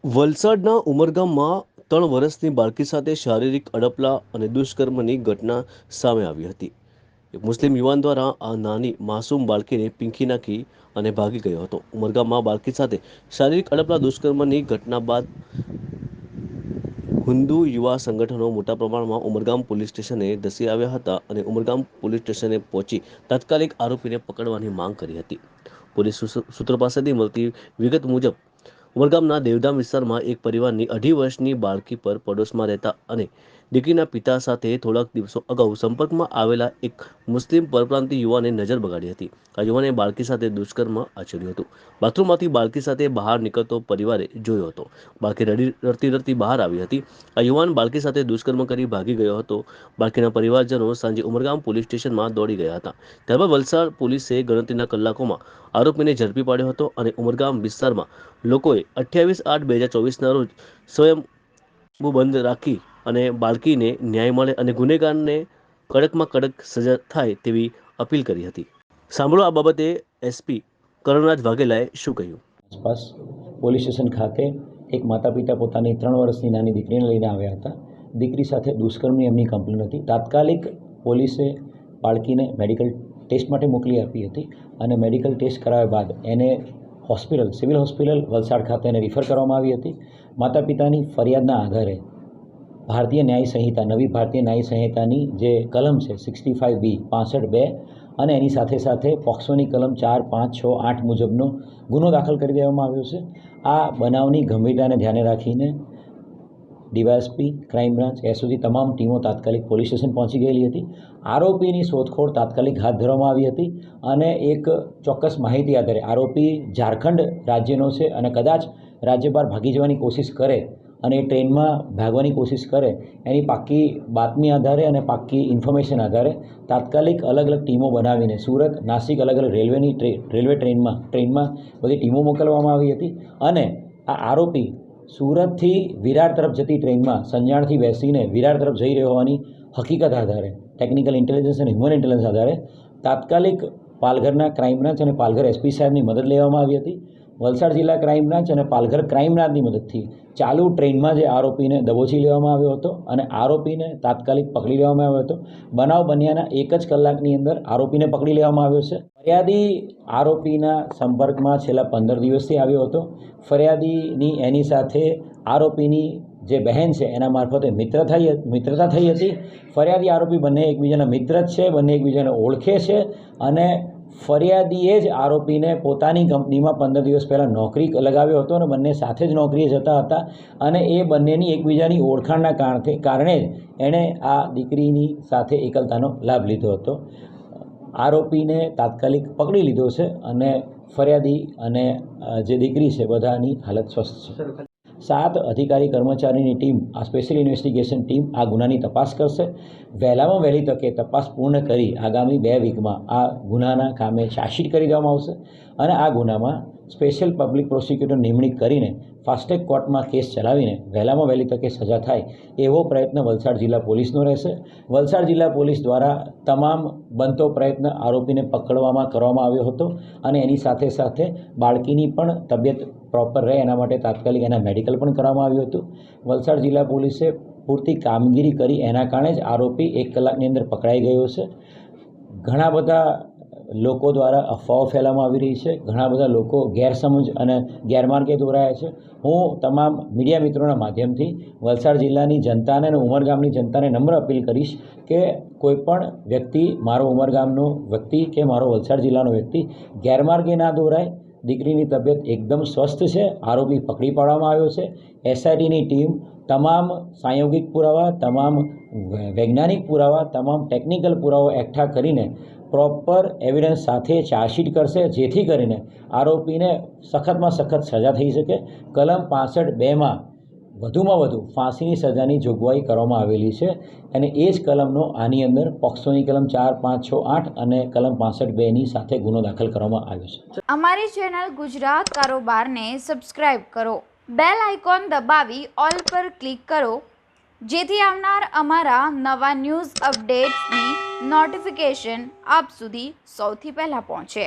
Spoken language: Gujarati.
વલસાડના ઉમરગામમાં 3 વર્ષની બાળકી સાથે શારીરિક અડપલા અને દુષ્કર્મની ઘટના સામે આવી હતી. એક મુસ્લિમ યુવાન દ્વારા આ નાની માસૂમ બાળકીને પીંખી નાખી અને ભાગી ગયો હતો. ઉમરગામમાં બાળકી સાથે શારીરિક અડપલા દુષ્કર્મની ઘટના બાદ હિન્દુ યુવા સંગઠનો મોટા પ્રમાણમાં ઉમરગામ પોલીસ સ્ટેશને ધસી આવ્યા હતા અને ઉમરગામ પોલીસ સ્ટેશને પહોંચી તાત્કાલિક આરોપીને પકડવાની માંગ કરી હતી. પોલીસ સૂત્રો પાસેથી મળતી વિગત મુજબ ઉમરગામના દેવધામ વિસ્તારમાં એક પરિવારની 2.5 વર્ષની બાળકી પર પડોશમાં રહેતા અને દીકરીના પિતા સાથે થોડાક દિવસો અગાઉ સંપર્કમાં આવેલા એક મુસ્લિમ પરપ્રાંતીય યુવાને નજર બગાડી હતી. આ યુવાને બાળકી સાથે દુષ્કર્મ આચર્યું હતું. બાથરૂમમાંથી બાળકી સાથે બહાર નીકળતો પરિવારે જોયો હતો. બાળકી રડતી રડતી બહાર આવી હતી. આ યુવાન બાળકી સાથે દુષ્કર્મ કરી ભાગી ગયો હતો. બાળકીના પરિવારજનો સાંજે ઉમરગામ પોલીસ સ્ટેશનમાં દોડી ગયા હતા. ત્યારબાદ વલસાડ પોલીસે ગણતરીના કલાકોમાં આરોપીને ઝડપી પાડ્યો હતો અને ઉમરગામ વિસ્તારમાં લોકોએ 28/8/2024ના રોજ સ્વયંભૂ બંધ રાખી અને બાળકીને ન્યાય મળે અને ગુનેગારને કડકમાં કડક સજા થાય તેવી અપીલ કરી હતી. સાંભળો આ બાબતે એસપી કરણરાજ વાઘેલાએ શું કહ્યું. આસપાસ પોલીસ સ્ટેશન ખાતે એક માતા પિતા પોતાની 3 વર્ષની નાની દીકરીને લઈને આવ્યા હતા. દીકરી સાથે દુષ્કર્મની એમની કમ્પ્લેન હતી. તાત્કાલિક પોલીસે બાળકીને મેડિકલ ટેસ્ટ માટે મોકલી આપી હતી અને મેડિકલ ટેસ્ટ કરાવ્યા બાદ એને સિવિલ હોસ્પિટલ વલસાડ ખાતે એને રિફર કરવામાં આવી હતી. માતા પિતાની ફરિયાદના આધારે નવી ભારતીય ન્યાય સંહિતાની જે કલમ છે 65B 65(2) અને એની સાથે સાથે પોક્સોની કલમ 4, 5, 6, 8 મુજબનો ગુનો દાખલ કરી દેવામાં આવ્યો છે. આ બનાવની ગંભીરતાને ધ્યાને રાખીને ડીવાયએસપી, ક્રાઇમ બ્રાન્ચ, એસઓજી તમામ ટીમો તાત્કાલિક પોલીસ સ્ટેશન પહોંચી ગયેલી હતી. આરોપીની શોધખોળ તાત્કાલિક હાથ ધરવામાં આવી હતી અને એક ચોક્કસ માહિતી આધારે આરોપી ઝારખંડ રાજ્યનો છે અને કદાચ રાજ્ય બહાર ભાગી જવાની કોશિશ કરે અને એ ટ્રેનમાં ભાગવાની કોશિશ કરે એની પાક્કી બાતમી આધારે અને પાક્કી ઇન્ફોર્મેશન આધારે તાત્કાલિક અલગ અલગ ટીમો બનાવીને સુરત, નાસિક અલગ અલગ રેલવે ટ્રેનમાં બધી ટીમો મોકલવામાં આવી હતી અને આ આરોપી સુરતથી વિરાર તરફ જતી ટ્રેનમાં સંજાણથી બેસીને વિરાર તરફ જઈ રહ્યો હોવાની હકીકત આધારે ટેકનિકલ ઇન્ટેલિજન્સ અને હ્યુમન ઇન્ટેલિજન્સ આધારે તાત્કાલિક પાલઘરના ક્રાઇમ બ્રાન્ચ અને પાલઘર એસપી સાહેબની મદદ લેવામાં આવી હતી. વલસાડ જિલ્લા ક્રાઇમ બ્રાન્ચ અને પાલઘર ક્રાઇમ બ્રાન્ચની મદદથી ચાલુ ટ્રેનમાં જે આરોપીને દબોચી લેવામાં આવ્યો હતો અને આરોપીને તાત્કાલિક પકડી લેવામાં આવ્યો હતો. બનાવ બન્યાના 1 જ કલાકની અંદર આરોપીને પકડી લેવામાં આવ્યો છે. ફરિયાદી આરોપીના સંપર્કમાં છેલ્લા 15 દિવસથી આવ્યો હતો. ફરિયાદીની એની સાથે આરોપીની જે બહેન છે એના મારફતે મિત્રતા થઈ હતી. ફરિયાદી આરોપી બંને એકબીજાના મિત્ર જ છે, બંને એકબીજાને ઓળખે છે અને ફરિયાદીએ જ આરોપીને પોતાની કંપનીમાં 15 દિવસ પહેલાં નોકરી લગાવ્યો હતો અને બંને સાથે જ નોકરીએ જતા હતા અને એ બંનેની એકબીજાની ઓળખાણના કારણે જ એણે આ દીકરીની સાથે એકલતાનો લાભ લીધો હતો. આરોપીને તાત્કાલિક પકડી લીધો છે અને ફરિયાદી અને જે દીકરી છે બધાની હાલત સ્વસ્થ છે. 7 અધિકારી કર્મચારીની ટીમ, આ સ્પેશિયલ ઇન્વેસ્ટિગેશન ટીમ આ ગુનાની તપાસ કરશે. વહેલામાં વહેલી તકે તપાસ પૂર્ણ કરી આગામી 2 વીકમાં આ ગુનાના કામે ચાર્જશીટ કરી દેવામાં આવશે અને આ ગુનામાં સ્પેશિયલ પબ્લિક પ્રોસિક્યુટર નિમણૂક કરીને ફાસ્ટ-ટ્રેક કોર્ટમાં કેસ ચલાવીને વહેલામાં વહેલી તકે સજા થાય એવો પ્રયત્ન વલસાડ જિલ્લા પોલીસનો રહેશે. વલસાડ જિલ્લા પોલીસ દ્વારા તમામ બનતો પ્રયત્ન આરોપીને પકડવામાં કરવામાં આવ્યો હતો અને એની સાથે સાથે બાળકીની પણ તબિયત પ્રોપર રહે એના માટે તાત્કાલિક એના મેડિકલ પણ કરવામાં આવ્યું હતું. વલસાડ જિલ્લા પોલીસે પૂરતી કામગીરી કરી એના કારણે જ આરોપી 1 કલાકની અંદર પકડાઈ ગયો છે. ઘણા બધા લોકો દ્વારા અફવાઓ ફેલાવવામાં આવી રહી છે. ઘણા બધા લોકો ગેરસમજ અને ગેરમાર્ગે દોરાયા છે. હું તમામ મીડિયા મિત્રોના માધ્યમથી વલસાડ જિલ્લાની જનતાને અને ઉમરગામની જનતાને નમ્ર અપીલ કરીશ કે કોઈપણ વ્યક્તિ, મારો ઉમરગામનો વ્યક્તિ કે મારો વલસાડ જિલ્લાનો વ્યક્તિ ગેરમાર્ગે ના દોરાય. દીકરીની તબિયત એકદમ સ્વસ્થ છે. આરોપી પકડી પાડવામાં આવ્યો છે. એસઆઈટીની ટીમ તમામ સાંયોગિક પુરાવા, તમામ વૈજ્ઞાનિક પુરાવા, તમામ ટેકનિકલ પુરાવા એકઠા કરીને પ્રોપર એવિડન્સ સાથે ચાર્જશીટ કરશે જેથી કરીને આરોપીને સખતમાં સખત સજા થઈ શકે. કલમ 65(2) વધુમાં વધુ ફાંસીની સજાની જોગવાઈ કરવામાં આવેલી છે અને એ જ કલમનો આની અંદર પોક્સોની કલમ 4, 5, 6, 8 અને કલમ 65(2)ની સાથે ગુનો દાખલ કરવામાં આવ્યો છે. અમારી ચેનલ ગુજરાત કારોબારને સબસ્ક્રાઇબ કરો, બેલ આઇકોન દબાવી ઓલ પર ક્લિક કરો જેથી આવનાર અમારા નવા ન્યૂઝ અપડેટ્સની નોટિફિકેશન આપ સુધી સૌથી પહેલાં પહોંચે.